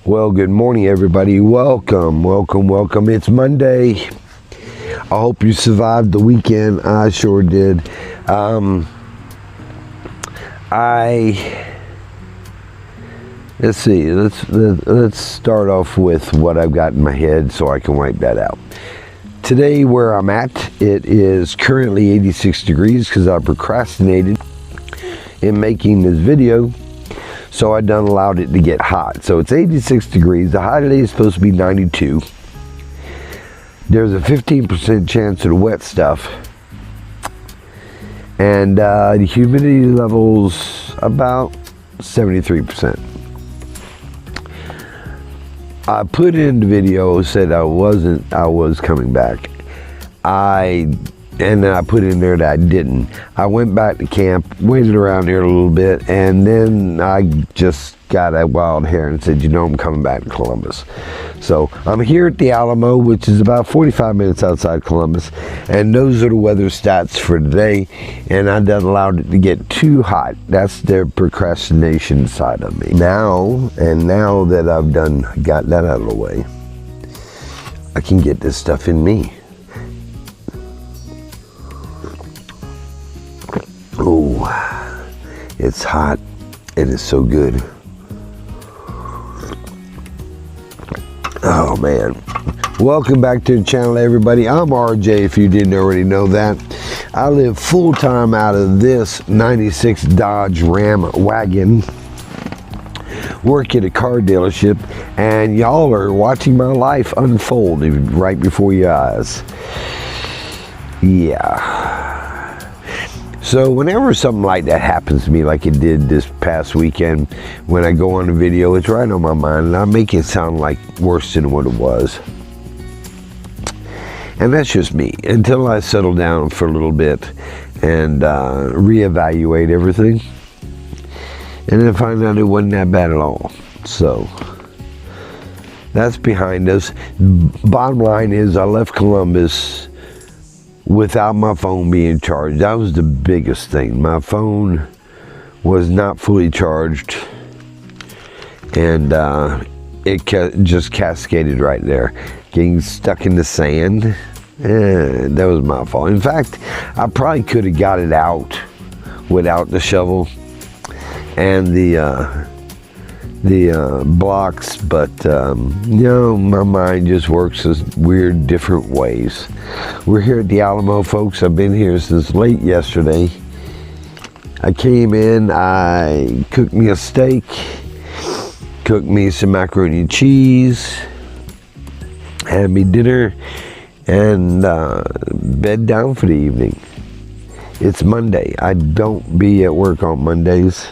Well, good morning, everybody. Welcome. It's Monday. I hope you survived the weekend. I sure did. Let's see. Let's start off with what I've got in my head so I can wipe that out. Today, where I'm at, it is currently 86 degrees because I procrastinated in making this video. So I done allowed it to get hot. So it's 86 degrees. The high today is supposed to be 92. There's a 15% chance of the wet stuff. And the humidity level's about 73%. I put in the video, said I was coming back. And then I put in there that I didn't. I went back to camp, waited around here a little bit, and then I just got a wild hair and said, you know, I'm coming back to Columbus. So I'm here at the Alamo, which is about 45 minutes outside Columbus, and those are the weather stats for today. And I done allowed it to get too hot. That's their procrastination side of me. Now that I've got that out of the way, I can get this stuff in me. Oh, it's hot. It is so good. Oh man. Welcome back to the channel, everybody. I'm RJ, if you didn't already know that. I live full-time out of this 96 Dodge Ram wagon. Work at a car dealership, and y'all are watching my life unfold right before your eyes. Yeah. So whenever something like that happens to me, like it did this past weekend, when I go on a video, it's right on my mind, and I make it sound like worse than what it was. And that's just me, until I settle down for a little bit and reevaluate everything, and then find out it wasn't that bad at all. So that's behind us. Bottom line is, I left Columbus without my phone being charged. That was the biggest thing. My phone was not fully charged, and it just cascaded right there. Getting stuck in the sand, that was my fault. In fact, I probably could have got it out without the shovel and the blocks, but you know, my mind just works as weird different ways. We're here at the Alamo, folks. I've been here since late yesterday. I came in, I cooked me a steak, cooked me some macaroni and cheese, had me dinner, and bed down for the evening. It's Monday. I don't be at work on Mondays.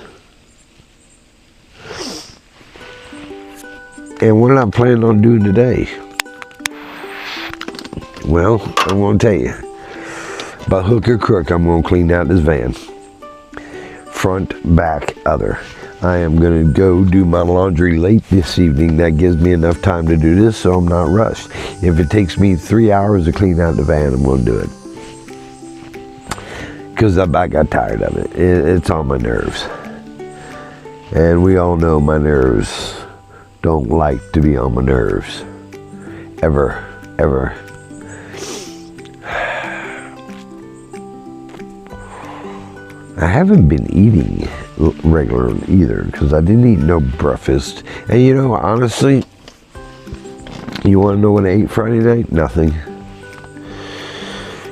And what am I planning on doing today? Well, I'm going to tell you. By hook or crook, I'm going to clean out this van. Front, back, other. I am going to go do my laundry late this evening. That gives me enough time to do this, so I'm not rushed. If it takes me 3 hours to clean out the van, I'm going to do it. Because I got tired of it. It's on my nerves. And we all know my nerves don't like to be on my nerves. Ever. I haven't been eating regularly either, because I didn't eat no breakfast. And you know, honestly, you want to know what I ate Friday night? Nothing.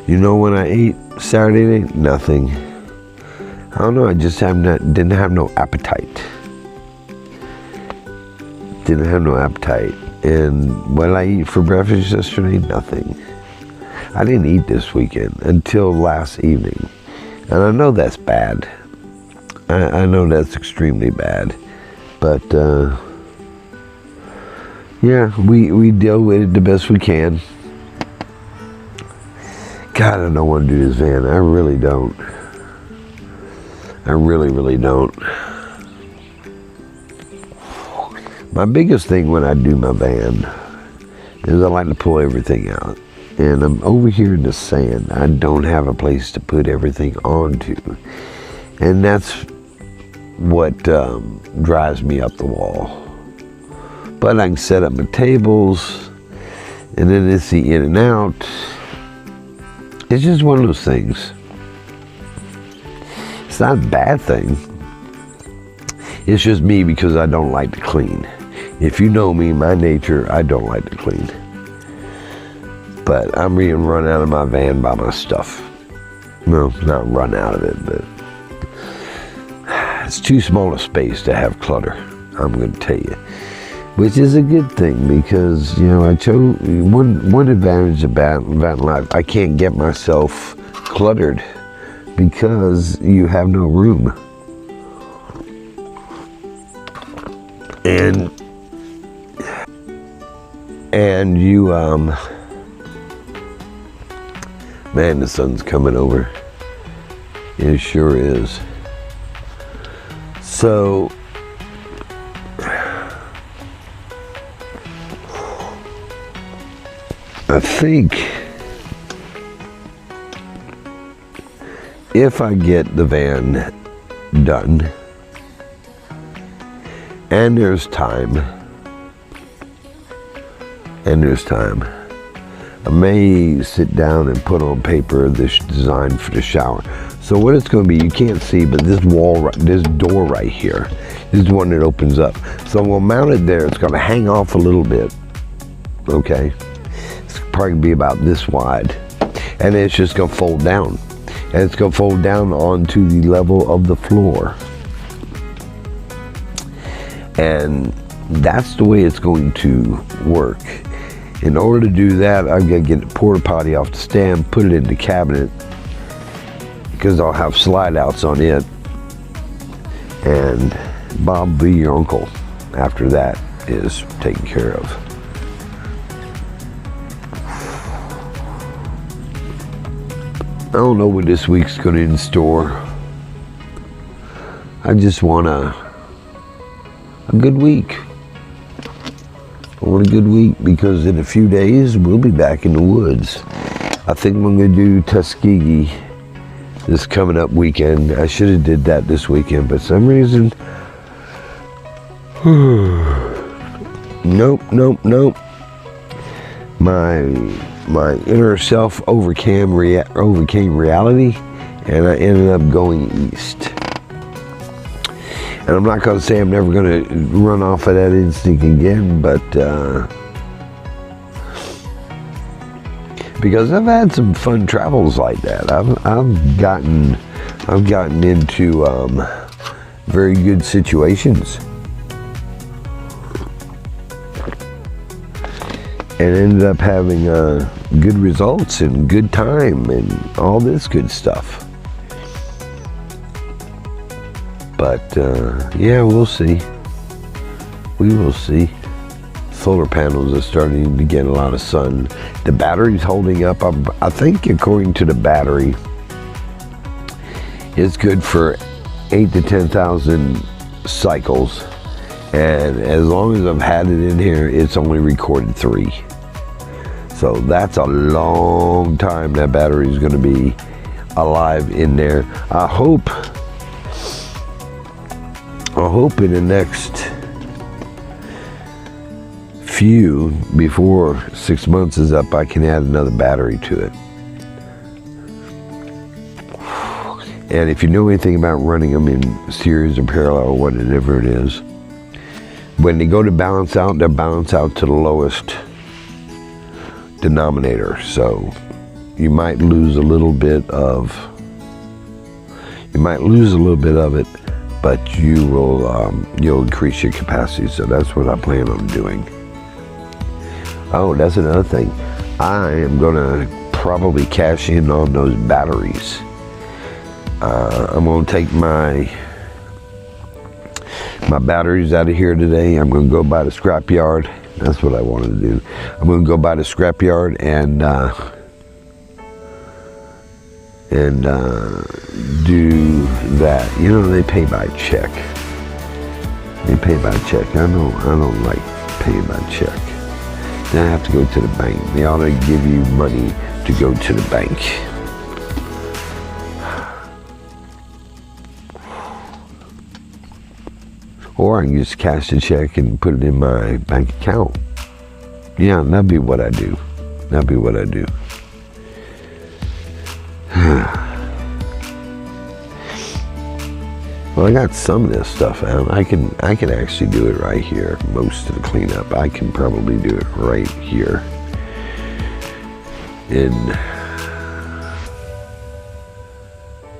You know when I ate Saturday night? Nothing. I don't know, I just didn't have no appetite. Didn't have no appetite. And what did I eat for breakfast yesterday? Nothing. I didn't eat this weekend until last evening. And I know that's bad. I know that's extremely bad. But yeah, we deal with it the best we can. God, I don't want to do this van. I really don't. I really don't. My biggest thing when I do my van is I like to pull everything out. And I'm over here in the sand. I don't have a place to put everything onto. And that's what drives me up the wall. But I can set up my tables, and then it's the in and out. It's just one of those things. It's not a bad thing. It's just me because I don't like to clean. If you know me, my nature, I don't like to clean. But I'm being run out of my van by my stuff. No, not run out of it, but it's too small a space to have clutter, I'm going to tell you. Which is a good thing because, you know, I chose one advantage about van life. I can't get myself cluttered because you have no room. And you, man, the sun's coming over. It sure is. So, I think if I get the van done, and there's time, I may sit down and put on paper this design for the shower. So what it's going to be, you can't see, but this wall, this door right here, this is one that opens up. So we'll mount it there. It's going to hang off a little bit, okay? It's probably be about this wide, and it's just going to fold down, and it's going to fold down onto the level of the floor, and that's the way it's going to work. In order to do that, I've got to get the porta potty off the stand, put it in the cabinet, because I'll have slide outs on it, and Bob be your uncle after that is taken care of. I don't know what this week's going to in store. I just want a good week. I want a good week because in a few days we'll be back in the woods. I think I'm going to do Tuskegee this coming up weekend. I should have did that this weekend, but for some reason, nope. My inner self overcame reality, and I ended up going east. And I'm not going to say I'm never going to run off of that instinct again, but because I've had some fun travels like that. I've gotten into very good situations, and ended up having good results and good time and all this good stuff. But yeah, we'll see. We will see. Solar panels are starting to get a lot of sun. The battery's holding up. I think according to the battery, it's good for 8,000 to 10,000 cycles. And as long as I've had it in here, it's only recorded 3. So that's a long time that battery is going to be alive in there. I hope in the next few, before 6 months is up, I can add another battery to it. And if you know anything about running them in series or parallel or whatever it is, when they go to balance out, they balance out to the lowest denominator. So you might lose a little bit of it, but you will you'll increase your capacity. So that's what I plan on doing. Oh, that's another thing. I am gonna probably cash in on those batteries. I'm gonna take my batteries out of here today. I'm gonna go by the scrap yard. That's what I wanted to do. I'm gonna go by the scrap yard and do that. You know, they pay by check. They pay by check. I don't like paying by check. Then I have to go to the bank. They ought to give you money to go to the bank. Or I can just cash the check and put it in my bank account. Yeah, that'd be what I do. That'd be what I do. Well, I got some of this stuff out. I can actually do it right here. Most of the cleanup, I can probably do it right here.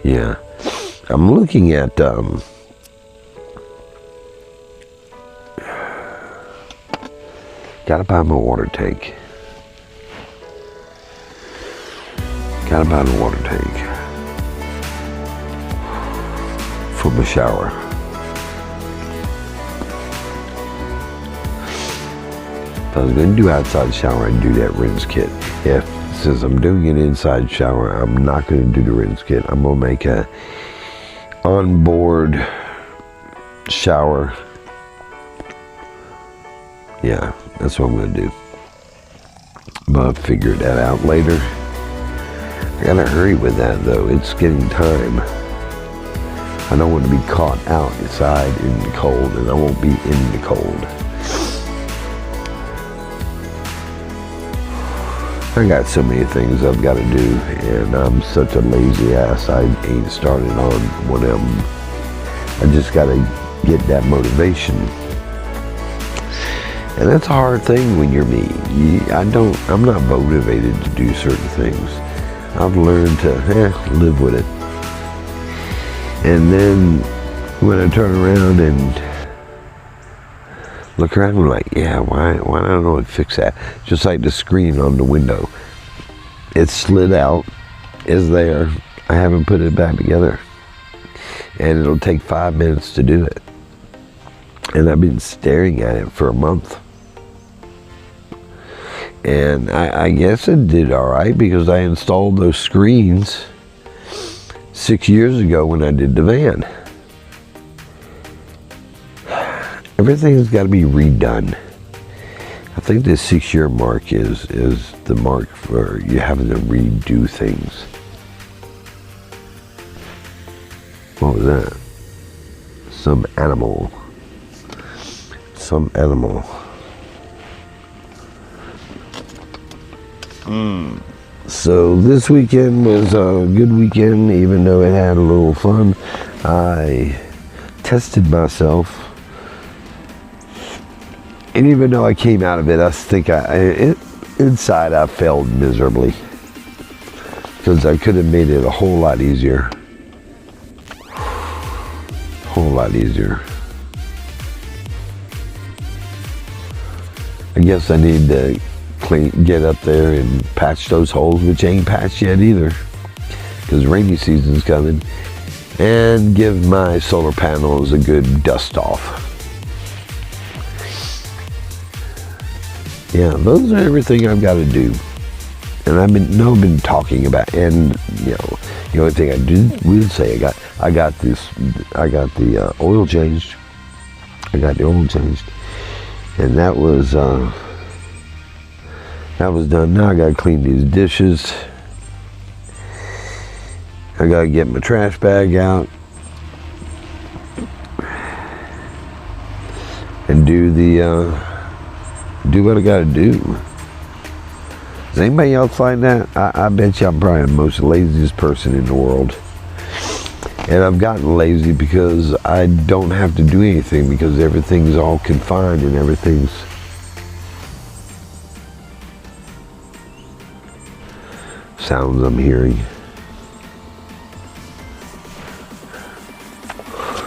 Yeah, I'm looking at gotta buy my water tank. Gotta buy the water tank for my shower. If I was going to do outside shower, I'd do that rinse kit. Since I'm doing an inside shower, I'm not going to do the rinse kit. I'm going to make a onboard shower. Yeah, that's what I'm going to do. But I'll figure that out later. I gotta hurry with that though. It's getting time. I don't want to be caught outside in the cold, and I won't be in the cold. I got so many things I've got to do, and I'm such a lazy ass. I ain't started on one of them. I just got to get that motivation. And that's a hard thing when you're me. I'm not motivated to do certain things. I've learned to live with it. And then when I turn around and look around, I'm like, yeah, why don't I fix that? Just like the screen on the window. It slid out, it's there. I haven't put it back together. And it'll take 5 minutes to do it. And I've been staring at it for a month. And I guess it did all right because I installed those screens 6 years ago when I did the van. Everything's got to be redone. I think the 6-year mark is the mark for you having to redo things. What was that? Some animal. So this weekend was a good weekend, even though it had a little fun. I tested myself. And even though I came out of it, I think inside I failed miserably. Because I could have made it a whole lot easier. I guess I need to get up there and patch those holes, which ain't patched yet either. Because rainy season's coming. And give my solar panels a good dust off. Yeah, those are everything I've got to do. And I've been talking about, and the only thing I will say, I got the oil changed. And that was done. Now I gotta clean these dishes. I gotta get my trash bag out and do what I gotta do. Does anybody else find that? I bet you I'm probably the most laziest person in the world. And I've gotten lazy because I don't have to do anything because everything's all confined and everything's sounds I'm hearing.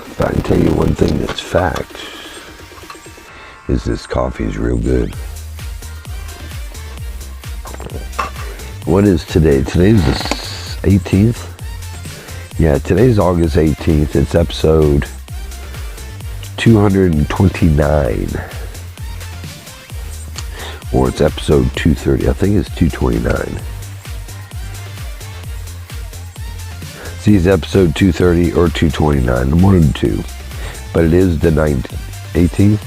If I can tell you one thing that's fact, is this coffee is real good. What is today? Today's the 18th? Yeah, today's August 18th. It's episode 229. Or it's episode 230. I think it's 229. See, it's episode 230 or 229. One of the two. But it is the 18th.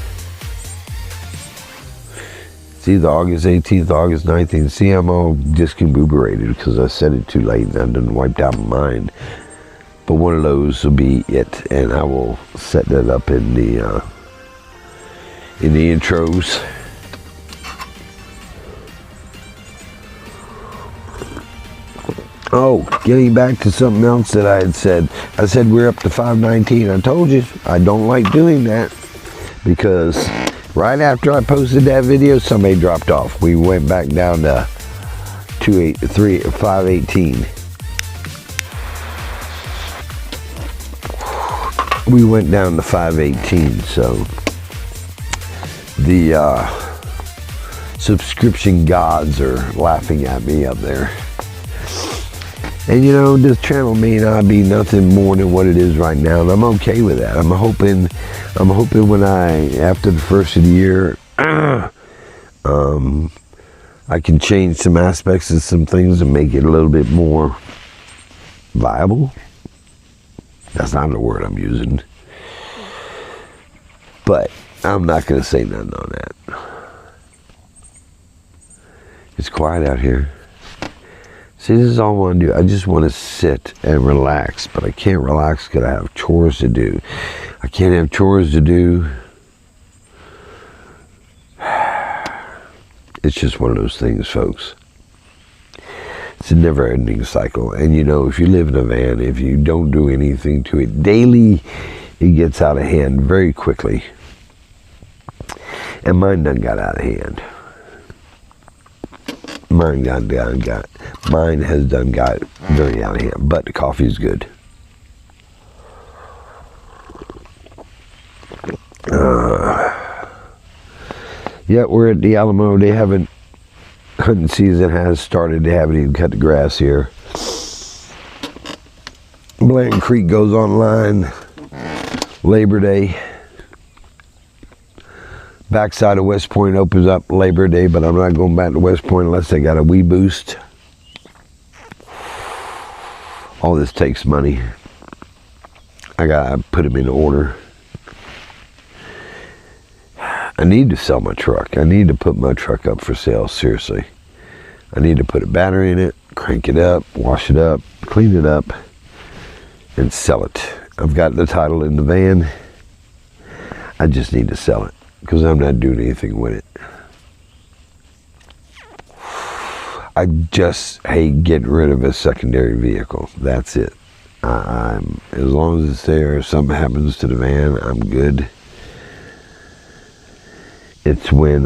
It's either August 18th, August 19th. See, I'm all discombobulated because I said it too late and I done wiped out my mind. But one of those will be it, and I will set that up in the in the intros. Oh, getting back to something else that I had said. I said we're up to 519. I told you I don't like doing that because right after I posted that video, somebody dropped off. We went back down to 518. We went down to 518, so the subscription gods are laughing at me up there. And you know, this channel may not be nothing more than what it is right now, and I'm okay with that. I'm hoping when after the first of the year, I can change some aspects of some things and make it a little bit more viable. That's not the word I'm using. But I'm not going to say nothing on that. It's quiet out here. See, this is all I want to do. I just want to sit and relax, but I can't relax because I have chores to do. I can't have chores to do. It's just one of those things, folks. It's a never-ending cycle. And you know, if you live in a van, if you don't do anything to it daily, it gets out of hand very quickly. And mine done got out of hand. Mine has done got very out of hand, but the coffee is good. Yeah, we're at the Alamo. They haven't, hunting season has started. They haven't even cut the grass here. Blanton Creek goes online Labor Day. Backside of West Point opens up Labor Day, but I'm not going back to West Point unless they got a wee boost. All this takes money. I gotta put them in order. I need to sell my truck. I need to put my truck up for sale, seriously. I need to put a battery in it, crank it up, wash it up, clean it up, and sell it. I've got the title in the van. I just need to sell it because I'm not doing anything with it. I just hate getting rid of a secondary vehicle. That's it. As long as it's there, if something happens to the van, I'm good. It's when,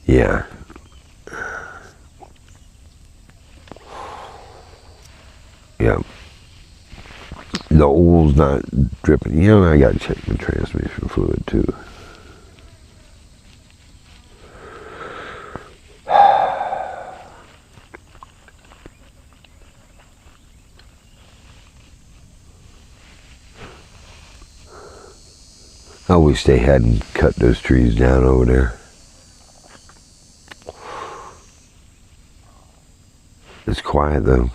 yeah. Yeah. The oil's not dripping. You know, I gotta check the transmission fluid too. I wish they hadn't cut those trees down over there. It's quiet though.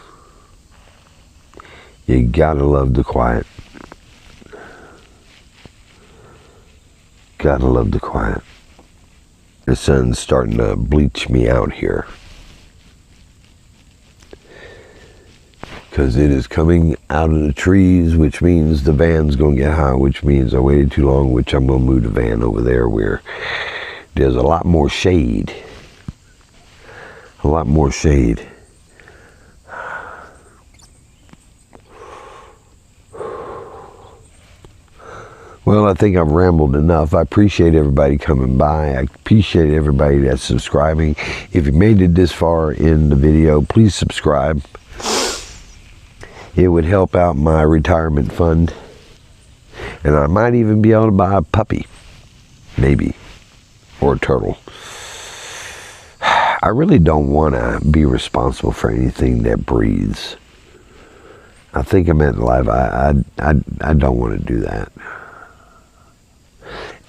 You gotta love the quiet. Gotta love the quiet. The sun's starting to bleach me out here. Because it is coming out of the trees, which means the van's going to get hot, which means I waited too long, which I'm going to move the van over there where there's a lot more shade. A lot more shade. Well, I think I've rambled enough. I appreciate everybody coming by. I appreciate everybody that's subscribing. If you made it this far in the video, please subscribe. It would help out my retirement fund. And I might even be able to buy a puppy. Maybe. Or a turtle. I really don't want to be responsible for anything that breathes. I think I'm in life. I don't want to do that.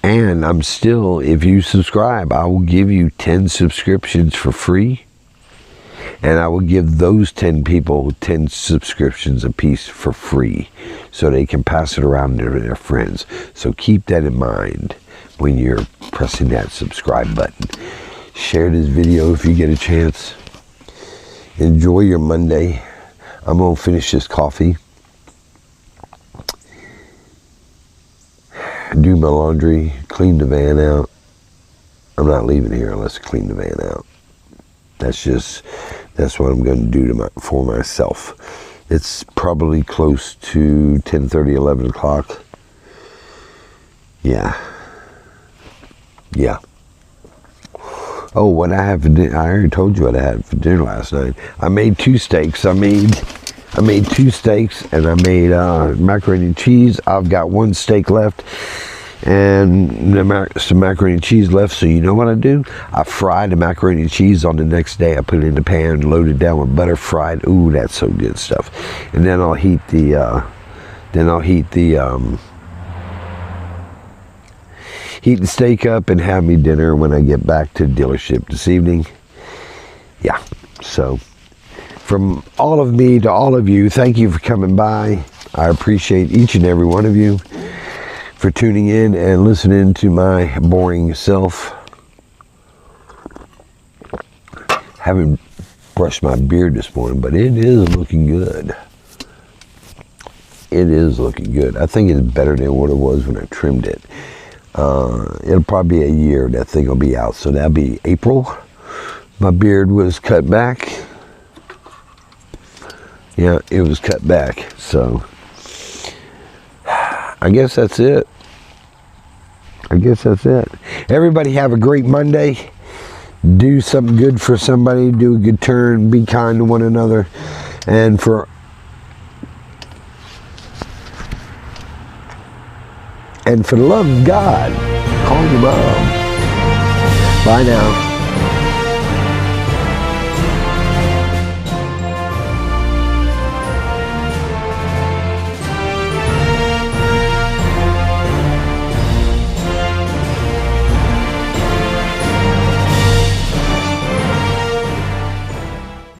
And I'm still, if you subscribe, I will give you 10 subscriptions for free. And I will give those 10 people 10 subscriptions apiece for free so they can pass it around to their friends. So keep that in mind when you're pressing that subscribe button. Share this video if you get a chance. Enjoy your Monday. I'm going to finish this coffee. do my laundry, clean the van out. I'm not leaving here unless I clean the van out. That's what I'm going to do for myself. It's probably close to 10:30, 11 o'clock. Yeah. Oh, what I had for dinner, I already told you what I had for dinner last night. I made 2 steaks. I made 2 steaks, and I made macaroni and cheese. I've got 1 steak left, and some macaroni and cheese left. So you know what I do? I fry the macaroni and cheese on the next day. I put it in the pan, load it down with butter, fried. Ooh, that's so good stuff. And then I'll heat the steak up and have me dinner when I get back to the dealership this evening. Yeah, so from all of me to all of you, thank you for coming by. I appreciate each and every one of you for tuning in and listening to my boring self. Haven't brushed my beard this morning, but it is looking good. It is looking good. I think it's better than what it was when I trimmed it. It'll probably be a year that thing will be out, so that'll be April. My beard was cut back. Yeah, it was cut back, so I guess that's it. Everybody have a great Monday. Do something good for somebody. Do a good turn. Be kind to one another. And for the love of God, call your mom. Bye now.